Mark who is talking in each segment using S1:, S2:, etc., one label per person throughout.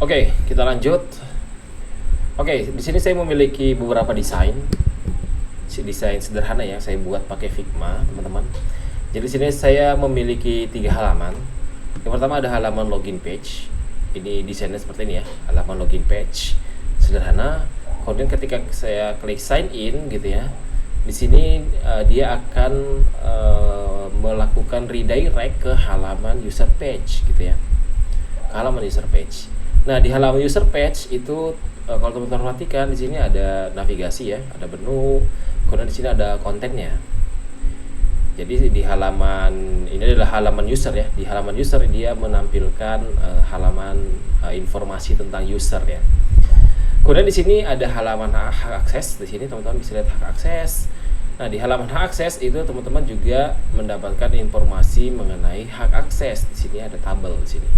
S1: Oke, kita lanjut. Oke, di sini saya memiliki beberapa desain sederhana ya, saya buat pakai Figma, teman-teman. Jadi di sini saya memiliki 3 halaman. Yang pertama ada halaman login page. Ini desainnya seperti ini ya, halaman login page sederhana. Kemudian ketika saya klik sign in gitu ya, di sini dia akan melakukan redirect ke halaman user page gitu ya, ke halaman user page. Nah, di halaman user page itu kalau teman-teman perhatikan di sini ada navigasi ya, ada menu, kemudian di sini ada kontennya. Jadi di halaman ini adalah halaman user ya. Di halaman user dia menampilkan halaman informasi tentang user ya. Kemudian di sini ada halaman hak akses. Di sini teman-teman bisa lihat hak akses. Nah, di halaman hak akses itu teman-teman juga mendapatkan informasi mengenai hak akses. Di sini ada tabel di sini.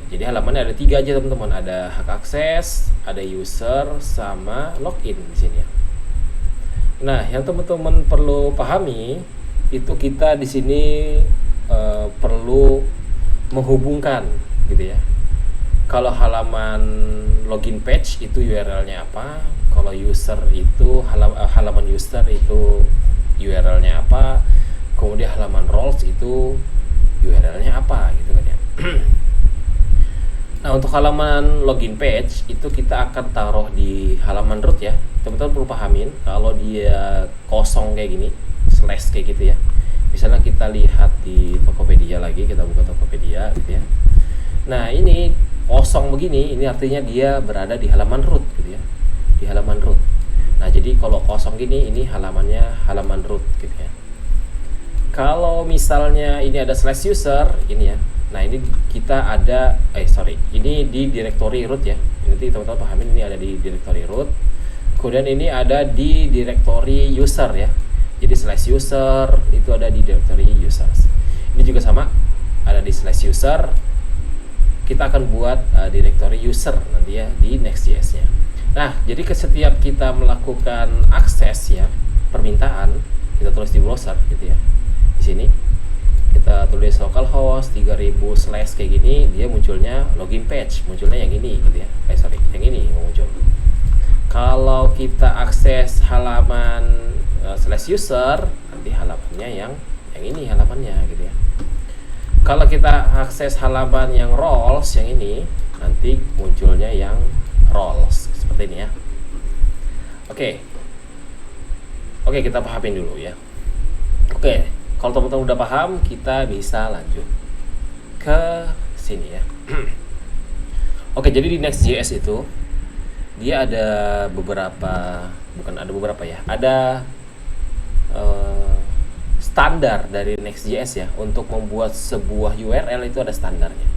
S1: Jadi halamannya ada 3 aja teman-teman. Ada hak akses, ada user, sama login di sini ya. Nah, yang teman-teman perlu pahami itu kita di sini perlu menghubungkan gitu ya. Kalau halaman login page itu URL-nya apa, kalau user itu halaman user itu URL-nya apa, kemudian halaman roles itu URL-nya apa gitu kan ya. Nah, untuk halaman login page itu kita akan taruh di halaman root ya. Teman-teman perlu pahamin kalau dia kosong kayak gini, slash kayak gitu ya. Misalnya kita lihat di Tokopedia lagi, kita buka Tokopedia gitu ya. Nah, ini kosong begini, ini artinya dia berada di halaman root gitu ya. Di halaman root. Nah, jadi kalau kosong gini, ini halamannya halaman root gitu ya. Kalau misalnya ini ada slash user, ini ya. Nah, ini kita ada ini di directory root ya. Nanti teman-teman pahamin ini ada di directory root. Kemudian ini ada di directory user ya. Jadi slash user itu ada di directory users. Ini juga sama, ada di slash user. Kita akan buat directory user nanti ya di Next.js-nya. Nah, jadi setiap kita melakukan akses ya, permintaan, kita tulis di browser gitu ya. Di sini kita tulis localhost 3000/ kayak gini, dia munculnya login page, munculnya yang ini gitu ya. Yang ini muncul. Kalau kita akses halaman slash user, nanti halamannya yang ini halamannya gitu ya. Kalau kita akses halaman yang roles yang ini, nanti munculnya yang roles seperti ini ya. Oke, kita pahamin dulu ya. Oke, kalau teman-teman udah paham, kita bisa lanjut ke sini ya. Oke, jadi di Next.js itu dia ada ada standar dari Next.js ya. Untuk membuat sebuah URL itu ada standarnya.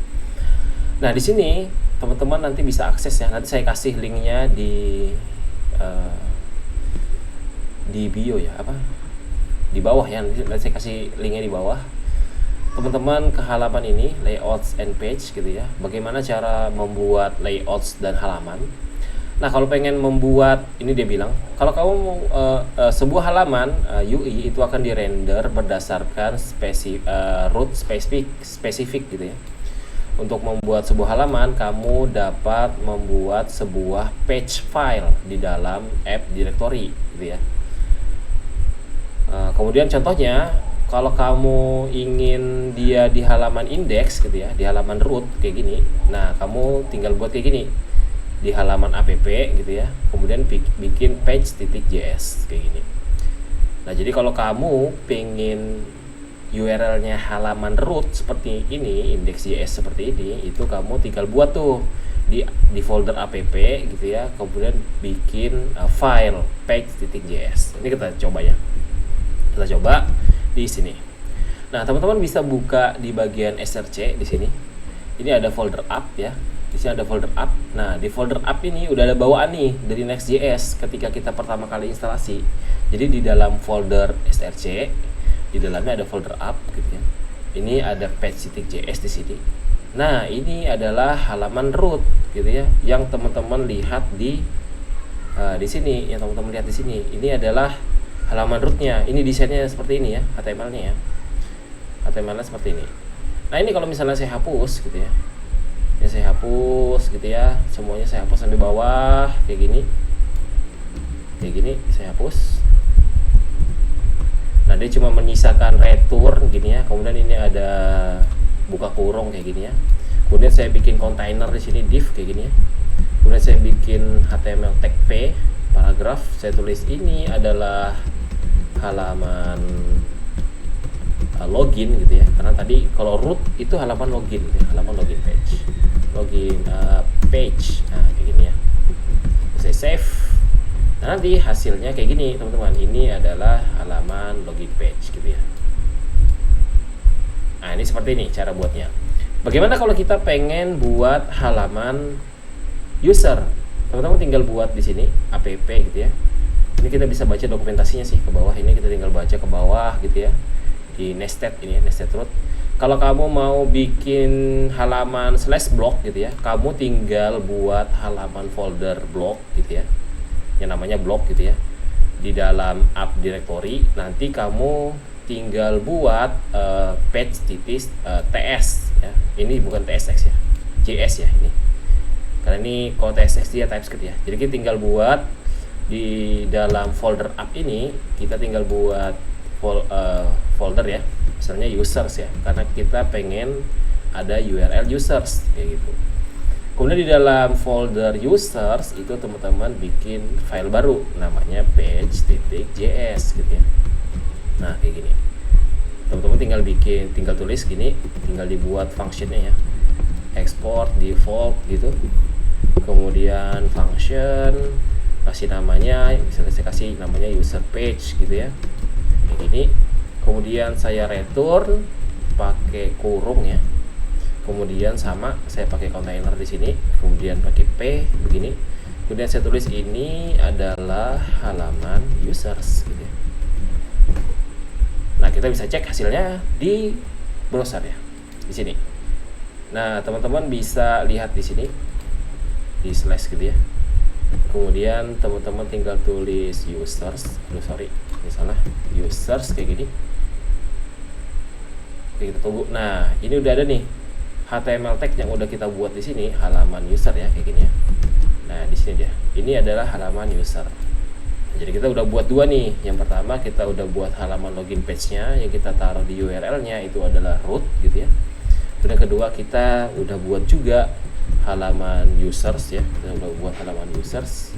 S1: Nah, di sini teman-teman nanti bisa akses ya. Nanti saya kasih linknya di bio ya, di bawah ya. Nanti saya kasih linknya di bawah. Teman-teman ke halaman ini, layouts and page gitu ya. Bagaimana cara membuat layouts dan halaman. Nah, kalau pengen membuat, ini dia bilang, kalau kamu sebuah halaman UI itu akan dirender berdasarkan root spesifik gitu ya. Untuk membuat sebuah halaman, kamu dapat membuat sebuah page file di dalam app directory gitu ya. Kemudian contohnya, kalau kamu ingin dia di halaman index gitu ya, di halaman root kayak gini, nah kamu tinggal buat kayak gini di halaman app gitu ya, kemudian bikin page.js kayak gini. Nah, jadi kalau kamu pengen URL-nya halaman root seperti ini, index.js seperti ini, itu kamu tinggal buat tuh di folder app gitu ya, kemudian bikin file page.js. Ini kita coba ya. Kita coba di sini. Nah, teman-teman bisa buka di bagian src di sini. Ini ada folder app ya. Di sini ada folder app. Nah, di folder app ini udah ada bawaan nih dari Next.js ketika kita pertama kali instalasi. Jadi di dalam folder src, di dalamnya ada folder app gitu ya. Ini ada page.js di sini. Nah, ini adalah halaman root gitu ya, yang teman-teman lihat di sini, yang teman-teman lihat di sini. Ini adalah halaman rootnya. Ini desainnya seperti ini ya, HTML-nya ya. HTML-nya seperti ini. Nah, ini kalau misalnya saya hapus gitu ya. Ya, saya hapus hapus gitu ya, semuanya saya hapus sampai bawah kayak gini saya hapus. Nah, dia cuma menyisakan return gini ya. Kemudian ini ada buka kurung kayak gini ya. Kemudian saya bikin kontainer di sini div kayak gini ya. Kemudian saya bikin HTML tag p paragraf. Saya tulis ini adalah halaman login gitu ya. Karena tadi kalau root itu halaman login gitu ya. Halaman login page. Page. Nah, kayak gini ya. Saya save. Nah, nanti hasilnya kayak gini teman-teman. Ini adalah halaman login page gitu ya. Nah, ini seperti ini cara buatnya. Bagaimana kalau kita pengen buat halaman user? Teman-teman tinggal buat di sini app gitu ya. Ini kita bisa baca dokumentasinya sih ke bawah. Ini kita tinggal baca ke bawah gitu ya. Di nested ini ya, nested root. Kalau kamu mau bikin halaman /block gitu ya, kamu tinggal buat halaman folder block gitu ya. Yang namanya block gitu ya. Di dalam app directory nanti kamu tinggal buat page.ts ya. Ini bukan tsx ya, js ya ini. Karena ini kalau tsx dia TypeScript ya. Jadi kita tinggal buat di dalam folder app ini, kita tinggal buat folder ya. Misalnya users ya, karena kita pengen ada URL users kayak gitu. Kemudian di dalam folder users itu teman-teman bikin file baru namanya page.js gitu ya. Nah, kayak gini. Teman-teman tinggal tulis gini, tinggal dibuat functionnya ya. Export default gitu. Kemudian function kasih namanya, misalnya saya kasih namanya user page gitu ya. Kayak gini. Kemudian saya return pakai kurung ya. Kemudian sama saya pakai kontainer di sini, kemudian pakai p begini. Kemudian saya tulis ini adalah halaman users gitu ya. Nah, kita bisa cek hasilnya di browser ya, di sini. Nah, teman-teman bisa lihat di sini di slash gitu ya. Kemudian teman-teman tinggal tulis users, misalnya users kayak gini. Oke, kita tunggu. Nah, ini udah ada nih HTML tag yang udah kita buat di sini, halaman user ya kayak gini ya. Nah, di sini dia. Ini adalah halaman user. Jadi kita udah buat dua nih. Yang pertama kita udah buat halaman login page-nya yang kita taruh di URL-nya itu adalah root gitu ya. Kemudian kedua kita udah buat juga halaman users ya. Kita udah buat halaman users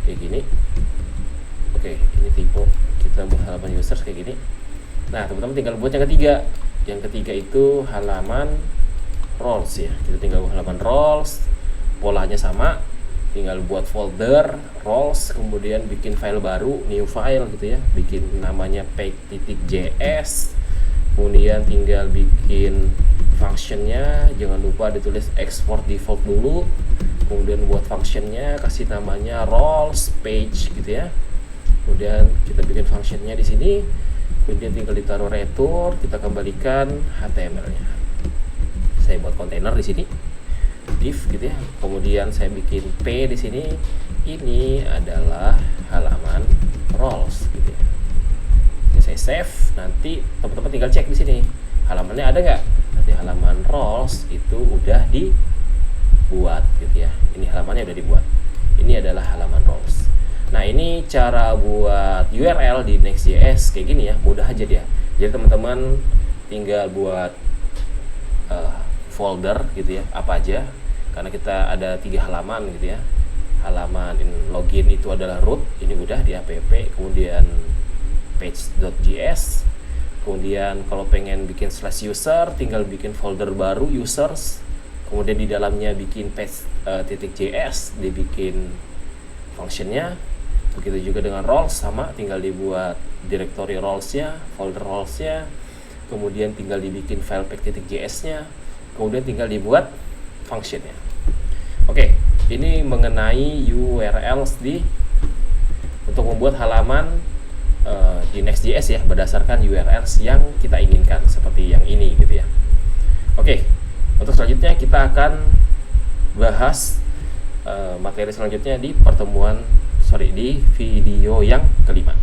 S1: kayak gini. Oke, ini tipe kita buat halaman users kayak gini. Nah, teman-teman tinggal buat yang ketiga. Yang ketiga itu halaman roles ya. Kita tinggal buat halaman roles. Polanya sama. Tinggal buat folder roles, kemudian bikin file baru, new file gitu ya, bikin namanya page.js, kemudian tinggal bikin functionnya, jangan lupa ditulis export default dulu, kemudian buat functionnya kasih namanya roles page gitu ya, kemudian kita bikin functionnya di sini, kemudian tinggal ditaruh return, kita kembalikan HTML-nya. Saya buat kontainer di sini. Div gitu ya. Kemudian saya bikin p di sini. Ini adalah halaman roles gitu ya. Oke, saya save. Nanti teman-teman tinggal cek di sini. Halamannya ada nggak? Nanti halaman roles itu udah dibuat gitu ya. Ini halamannya udah dibuat. Ini adalah halaman roles. Nah, ini cara buat URL di Next.js kayak gini ya. Mudah aja dia. Jadi teman-teman tinggal buat folder gitu ya, apa aja, karena kita ada 3 halaman gitu ya. Halaman login itu adalah root, ini udah di app, kemudian page.js, kemudian kalau pengen bikin /user tinggal bikin folder baru users, kemudian di dalamnya bikin page.js, dibikin functionnya. Begitu juga dengan roles, sama tinggal dibuat directory rolesnya, folder rolesnya, kemudian tinggal dibikin file page.js nya, kemudian tinggal dibuat functionnya. Oke, ini mengenai URLs untuk membuat halaman di Next.js ya, berdasarkan URLs yang kita inginkan seperti yang ini gitu ya. Oke, untuk selanjutnya kita akan bahas materi selanjutnya di video yang kelima.